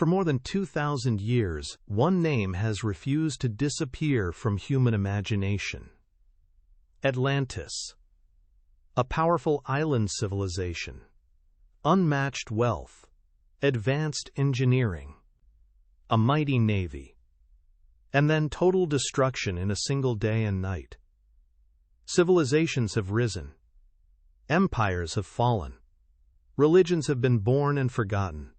For more than 2,000 years, one name has refused to disappear from human imagination: Atlantis. A powerful island civilization, unmatched wealth, advanced engineering, a mighty navy, and then total destruction in a single day and night. Civilizations have risen. Empires have fallen. Religions have been born and forgotten.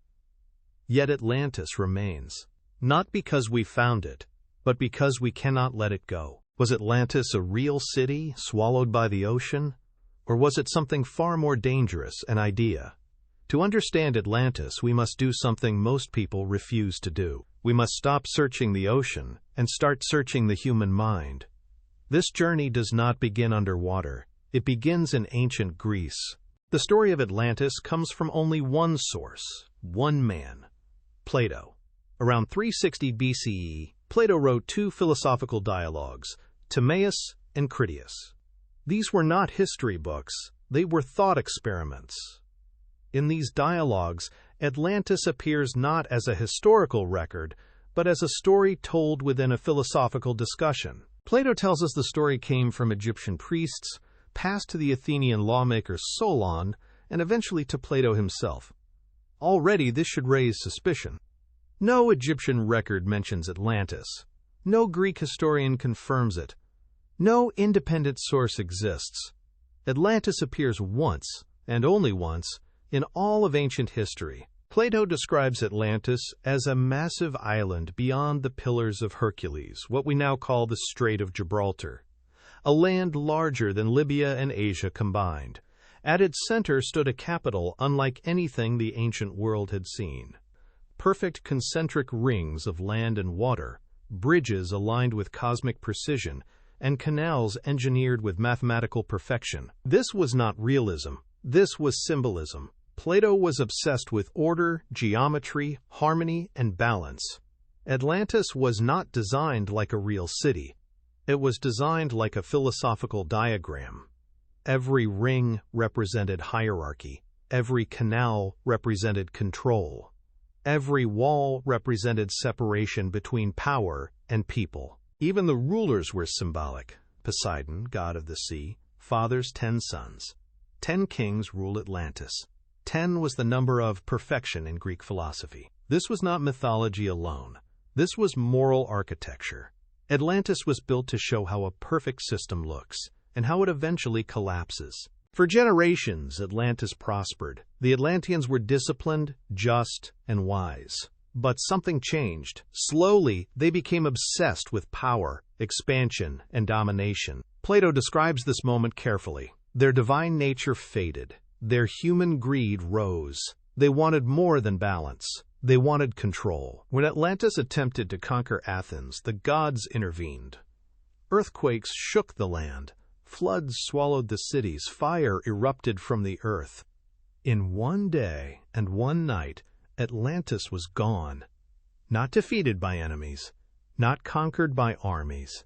Yet Atlantis remains, not because we found it, but because we cannot let it go. Was Atlantis a real city swallowed by the ocean? Or was it something far more dangerous, an idea? To understand Atlantis, we must do something most people refuse to do. We must stop searching the ocean and start searching the human mind. This journey does not begin underwater. It begins in ancient Greece. The story of Atlantis comes from only one source, one man: Plato. Around 360 BCE, Plato wrote two philosophical dialogues, Timaeus and Critias. These were not history books, they were thought experiments. In these dialogues, Atlantis appears not as a historical record, but as a story told within a philosophical discussion. Plato tells us the story came from Egyptian priests, passed to the Athenian lawmaker Solon, and eventually to Plato himself. Already this should raise suspicion. No Egyptian record mentions Atlantis. No Greek historian confirms it. No independent source exists. Atlantis appears once, and only once, in all of ancient history. Plato describes Atlantis as a massive island beyond the Pillars of Hercules, what we now call the Strait of Gibraltar, a land larger than Libya and Asia combined. At its center stood a capital unlike anything the ancient world had seen. Perfect concentric rings of land and water, bridges aligned with cosmic precision, and canals engineered with mathematical perfection. This was not realism. This was symbolism. Plato was obsessed with order, geometry, harmony, and balance. Atlantis was not designed like a real city. It was designed like a philosophical diagram. Every ring represented hierarchy. Every canal represented control. Every wall represented separation between power and people. Even the rulers were symbolic. Poseidon, god of the sea, fathers 10 sons. 10 kings rule Atlantis. 10 was the number of perfection in Greek philosophy. This was not mythology alone. This was moral architecture. Atlantis was built to show how a perfect system looks, and how it eventually collapses. For generations, Atlantis prospered. The Atlanteans were disciplined, just, and wise. But something changed. Slowly, they became obsessed with power, expansion, and domination. Plato describes this moment carefully. Their divine nature faded. Their human greed rose. They wanted more than balance. They wanted control. When Atlantis attempted to conquer Athens, the gods intervened. Earthquakes shook the land. Floods swallowed the cities. Fire erupted from the earth. In one day and one night, Atlantis was gone. Not defeated by enemies, not conquered by armies.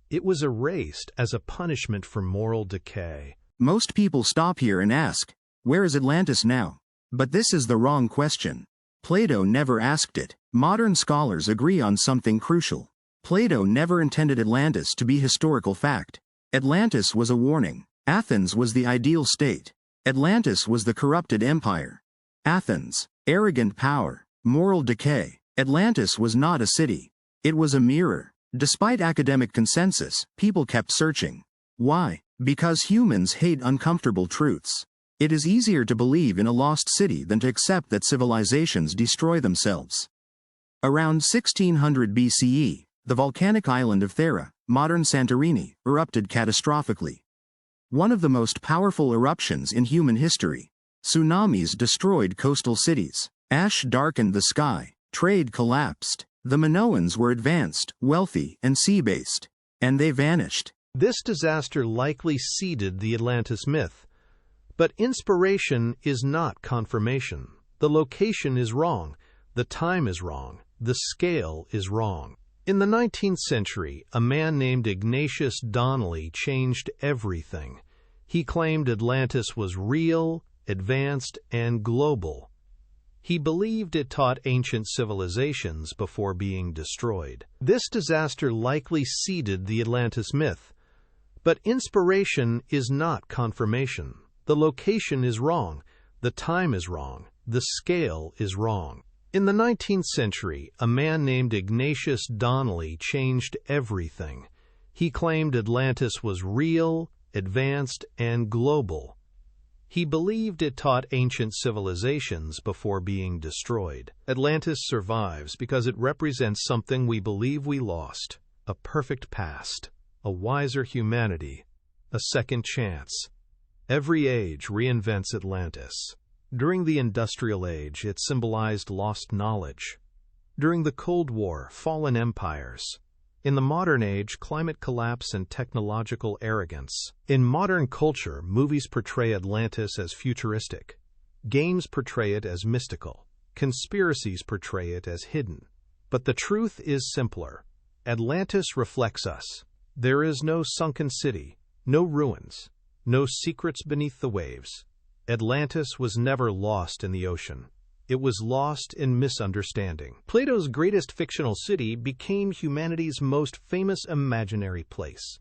It was erased as a punishment for moral decay. Most people stop here and ask, where is Atlantis now? But this is the wrong question. Plato never asked it. Modern scholars agree on something crucial. Plato never intended Atlantis to be historical fact. Atlantis was a warning. Athens was the ideal state. Atlantis was the corrupted empire. Athens, arrogant power, moral decay. Atlantis was not a city. It was a mirror. Despite academic consensus, people kept searching. Why? Because humans hate uncomfortable truths. It is easier to believe in a lost city than to accept that civilizations destroy themselves. Around 1600 BCE, the volcanic island of Thera, modern Santorini, erupted catastrophically. One of the most powerful eruptions in human history. Tsunamis destroyed coastal cities. Ash darkened the sky. Trade collapsed. The Minoans were advanced, wealthy, and sea-based. And they vanished. This disaster likely seeded the Atlantis myth. But inspiration is not confirmation. The location is wrong. The time is wrong. The scale is wrong. In the 19th century, a man named Ignatius Donnelly changed everything. He claimed Atlantis was real, advanced, and global. He believed it taught ancient civilizations before being destroyed. This disaster likely seeded the Atlantis myth. But inspiration is not confirmation. The location is wrong, the time is wrong, the scale is wrong. In the 19th century, a man named Ignatius Donnelly changed everything. He claimed Atlantis was real, advanced, and global. He believed it taught ancient civilizations before being destroyed. Atlantis survives because it represents something we believe we lost: a perfect past, a wiser humanity, a second chance. Every age reinvents Atlantis. During the Industrial Age, it symbolized lost knowledge. During the Cold War, fallen empires. In the modern age, climate collapse and technological arrogance. In modern culture, movies portray Atlantis as futuristic. Games portray it as mystical. Conspiracies portray it as hidden. But the truth is simpler. Atlantis reflects us. There is no sunken city, no ruins, no secrets beneath the waves. Atlantis was never lost in the ocean. It was lost in misunderstanding. Plato's greatest fictional city became humanity's most famous imaginary place.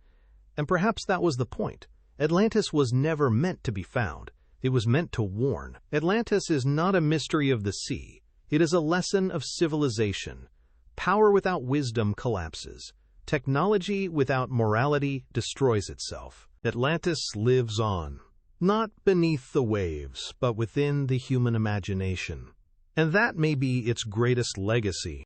And perhaps that was the point. Atlantis was never meant to be found. It was meant to warn. Atlantis is not a mystery of the sea. It is a lesson of civilization. Power without wisdom collapses. Technology without morality destroys itself. Atlantis lives on. Not beneath the waves, but within the human imagination. And that may be its greatest legacy.